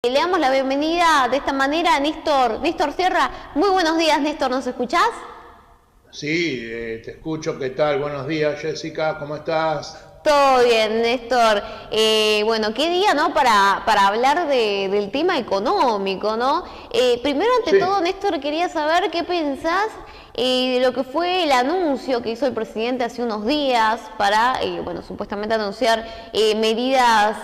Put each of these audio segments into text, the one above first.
Le damos la bienvenida de esta manera a Néstor Sierra. Muy buenos días, Néstor, ¿nos escuchás? Sí, te escucho. ¿Qué tal? Buenos días, Jessica. ¿Cómo estás? Todo bien, Néstor. Bueno, qué día, ¿no? Para hablar del tema económico, ¿no? Primero, ante Sí, todo, Néstor, quería saber qué pensás de lo que fue el anuncio que hizo el presidente hace unos días para, bueno, supuestamente anunciar medidas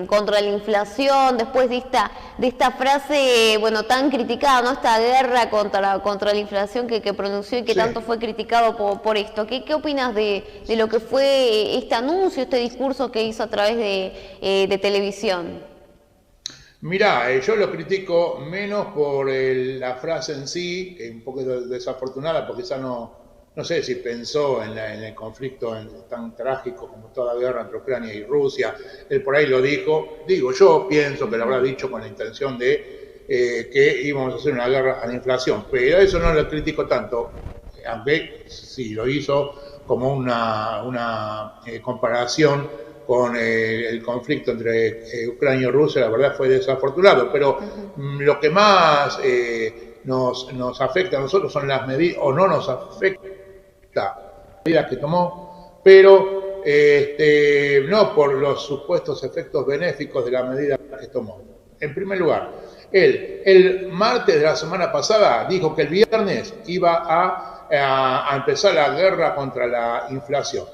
contra la inflación, después de esta frase, bueno, tan criticada, ¿no? Esta guerra contra la inflación que pronunció y que sí. tanto fue criticado por esto. ¿Qué opinas de lo que fue este anuncio, este discurso que hizo a través de televisión? Mirá, yo lo critico menos por la frase en sí, que es un poco desafortunada, porque quizá no sé si pensó en el conflicto tan trágico como toda la guerra entre Ucrania y Rusia. Él por ahí lo dijo. Digo, yo pienso que lo habrá dicho con la intención de que íbamos a hacer una guerra a la inflación, pero eso no lo critico tanto, aunque sí lo hizo como una comparación con el conflicto entre Ucrania y Rusia. La verdad fue desafortunado, pero lo que más nos afecta a nosotros son las medidas, o no nos afecta las medidas que tomó, pero no por los supuestos efectos benéficos de la medida que tomó. En primer lugar, él el martes de la semana pasada dijo que el viernes iba a empezar la guerra contra la inflación.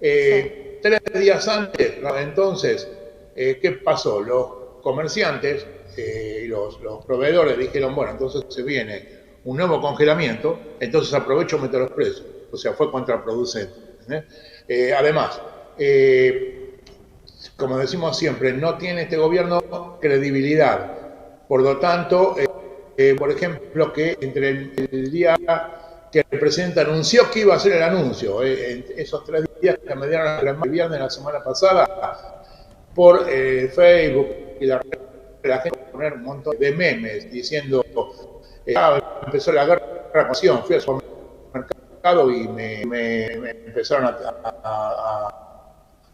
Sí. 3 días antes, entonces, ¿qué pasó? Los comerciantes y los proveedores dijeron, bueno, entonces se viene un nuevo congelamiento, entonces aprovecho y meto los precios. O sea, fue contraproducente. Además, como decimos siempre, no tiene este gobierno credibilidad. Por lo tanto, por ejemplo, que entre el día que el presidente anunció que iba a hacer el anuncio, esos 3 días que me dieron el viernes de la semana pasada, por Facebook y la gente poner un montón de memes diciendo, empezó la guerra, fui al supermercado y me empezaron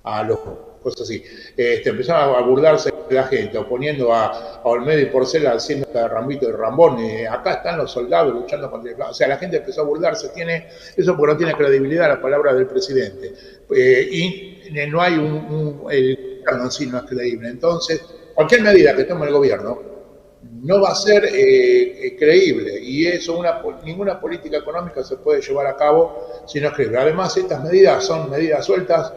a los cosas así. Empezaron a burlarse de la gente, oponiendo a Olmedo y Porcela haciendo de Rambito y Rambón. Acá están los soldados luchando contra el... O sea, la gente empezó a burlarse. Eso porque no tiene credibilidad la palabra del presidente. Y no hay el gobierno en sí no es creíble. Entonces, cualquier medida que tome el gobierno no va a ser creíble, y eso ninguna política económica se puede llevar a cabo si no es creíble. Además, estas medidas son medidas sueltas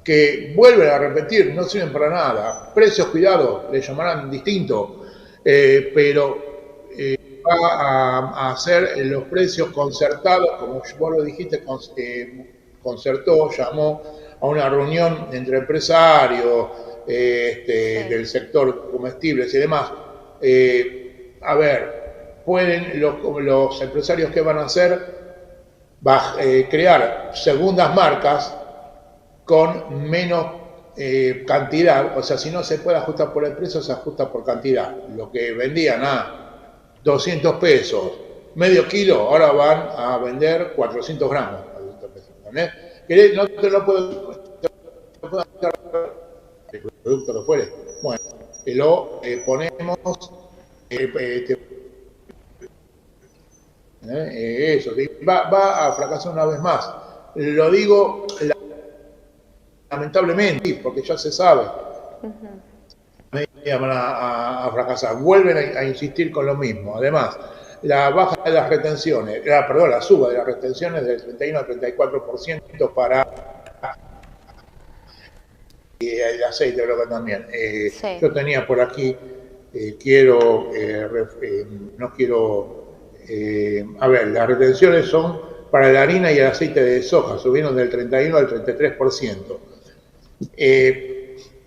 que vuelven a repetir, no sirven para nada. Precios, cuidado, le llamarán distinto, pero va a hacer los precios concertados, como vos lo dijiste, concertó, llamó a una reunión entre empresarios del Sí. sector comestibles y demás. A ver, pueden los empresarios que van a hacer crear segundas marcas con menos cantidad. O sea, si no se puede ajustar por el precio, se ajusta por cantidad. Lo que vendían a 200 pesos, medio kilo, ahora van a vender 400 gramos a 200 pesos. ¿Entendés? Que no te lo puedo hacer el producto que fuere. Bueno, lo ponemos eso, va a fracasar una vez más. Lo digo lamentablemente, porque ya se sabe, van a fracasar. Vuelven a insistir con lo mismo. Además, la baja de las retenciones, perdón, la suba de las retenciones del 31 al 34% para el aceite, creo que también. Sí. Yo tenía por aquí, no quiero, a ver, las retenciones son para la harina y el aceite de soja, subieron del 31 al 33%.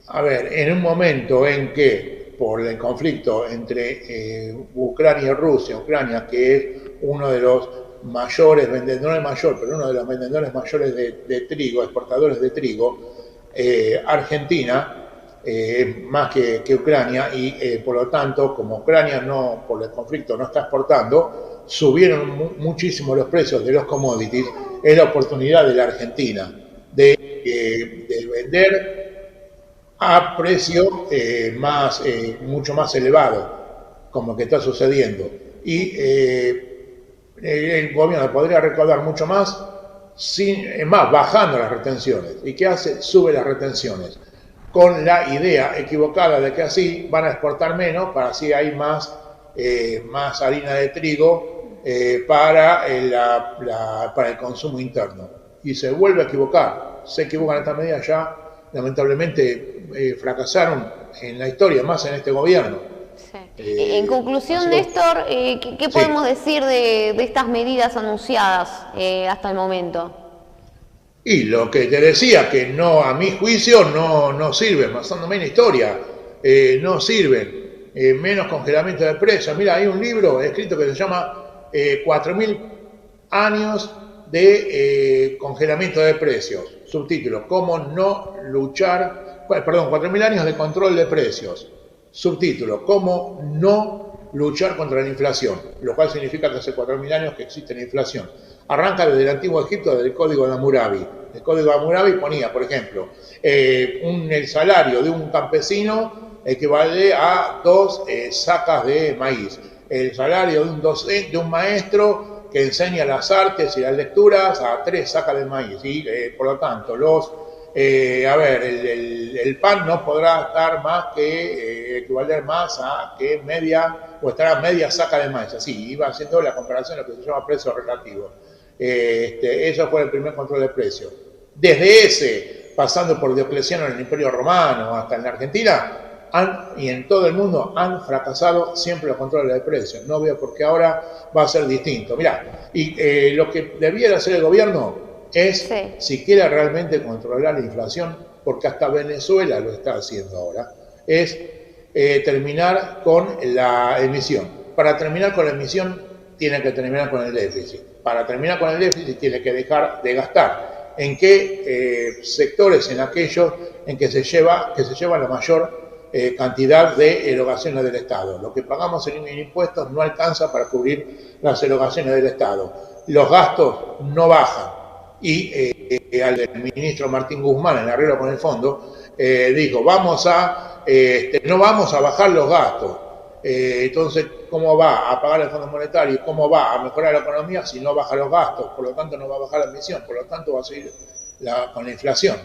A ver, en un momento en que por el conflicto entre Ucrania y Rusia, Ucrania, que es uno de los mayores vendedores, no el mayor, pero uno de los vendedores mayores de trigo, exportadores de trigo, Argentina, más que Ucrania, y por lo tanto, como Ucrania no, por el conflicto no está exportando, subieron muchísimo los precios de los commodities. Es la oportunidad de la Argentina de vender a precio mucho más elevado, como que está sucediendo. Y el gobierno podría recaudar mucho más, bajando las retenciones. ¿Y qué hace? Sube las retenciones, con la idea equivocada de que así van a exportar menos, para así hay más harina de trigo para el consumo interno. Y se vuelve a equivocar. Se equivocan estas medidas ya, lamentablemente fracasaron en la historia, más en este gobierno. Sí. En conclusión, Néstor, ¿qué podemos decir de estas medidas anunciadas hasta el momento? Y lo que te decía, que no, a mi juicio no sirven, basándome en la historia, no sirven. Menos congelamiento de precios. Mira, hay un libro escrito que se llama 4.000 años de congelamiento de precios. Subtítulo, ¿cómo no luchar? Perdón, 4.000 años de control de precios. Subtítulo, ¿cómo no luchar contra la inflación? Lo cual significa que hace 4.000 años que existe la inflación. Arranca desde el antiguo Egipto, desde el Código de Hammurabi. El Código de Hammurabi ponía, por ejemplo, el salario de un campesino equivale a 2 sacas de maíz. El salario de un docente, de un maestro que enseña las artes y las lecturas, a 3 sacas de maíz. Y por lo tanto, el pan no podrá estar más que equivaler más a que media, o estará media saca de maíz. Así iba haciendo la comparación, lo que se llama precio relativo. Eso fue el primer control de precios. Desde ese, pasando por Diocleciano en el Imperio Romano hasta en la Argentina, y en todo el mundo han fracasado siempre los controles de precios. No veo por qué ahora va a ser distinto. Mirá, y lo que debiera hacer el gobierno es, si quiere realmente controlar la inflación, porque hasta Venezuela lo está haciendo ahora, es terminar con la emisión. Para terminar con la emisión, tiene que terminar con el déficit. Para terminar con el déficit, tiene que dejar de gastar. ¿En qué sectores? En aquellos en que se lleva la mayor cantidad de erogaciones del Estado. Lo que pagamos en impuestos no alcanza para cubrir las erogaciones del Estado. Los gastos no bajan. Y al ministro Martín Guzmán, en arreglo con el fondo, dijo, no vamos a bajar los gastos. Entonces, ¿cómo va a pagar el Fondo Monetario? ¿Cómo va a mejorar la economía si no baja los gastos? Por lo tanto, no va a bajar la emisión, por lo tanto, va a seguir con la inflación.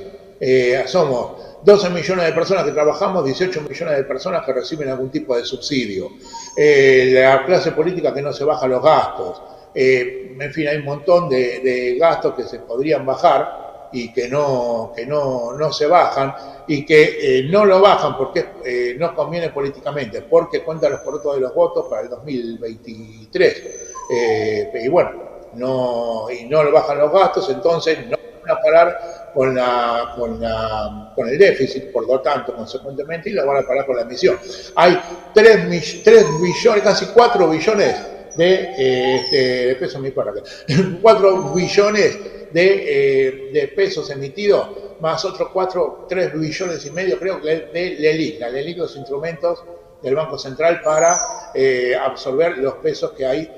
Somos 12 millones de personas que trabajamos, 18 millones de personas que reciben algún tipo de subsidio. La clase política que no se baja los gastos. En fin, hay un montón de gastos que se podrían bajar y que no se bajan, y que no lo bajan porque no conviene políticamente, porque cuentan los porotos de los votos para el 2023. Y bueno, no lo bajan los gastos, entonces no van a parar con el déficit, por lo tanto, consecuentemente, y lo van a parar con la emisión. Hay 3 billones, casi 4 billones de pesos, 4 billones de pesos emitidos, más otros 3 billones y medio, creo que de LELIQ. La LELIQ, los instrumentos del Banco Central para absorber los pesos que hay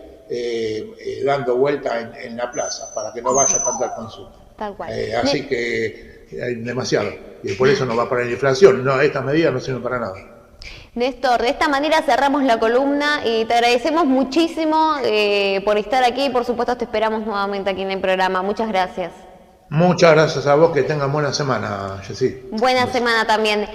dando vuelta en la plaza, para que no vaya tanto al consumo. Tal cual. Así que hay demasiado, y por eso no va a parar la inflación. No, estas medidas no sirven para nada. Néstor, de esta manera cerramos la columna y te agradecemos muchísimo por estar aquí y por supuesto te esperamos nuevamente aquí en el programa. Muchas gracias. Muchas gracias a vos, que tengan buena semana, Jessy. Buena semana también.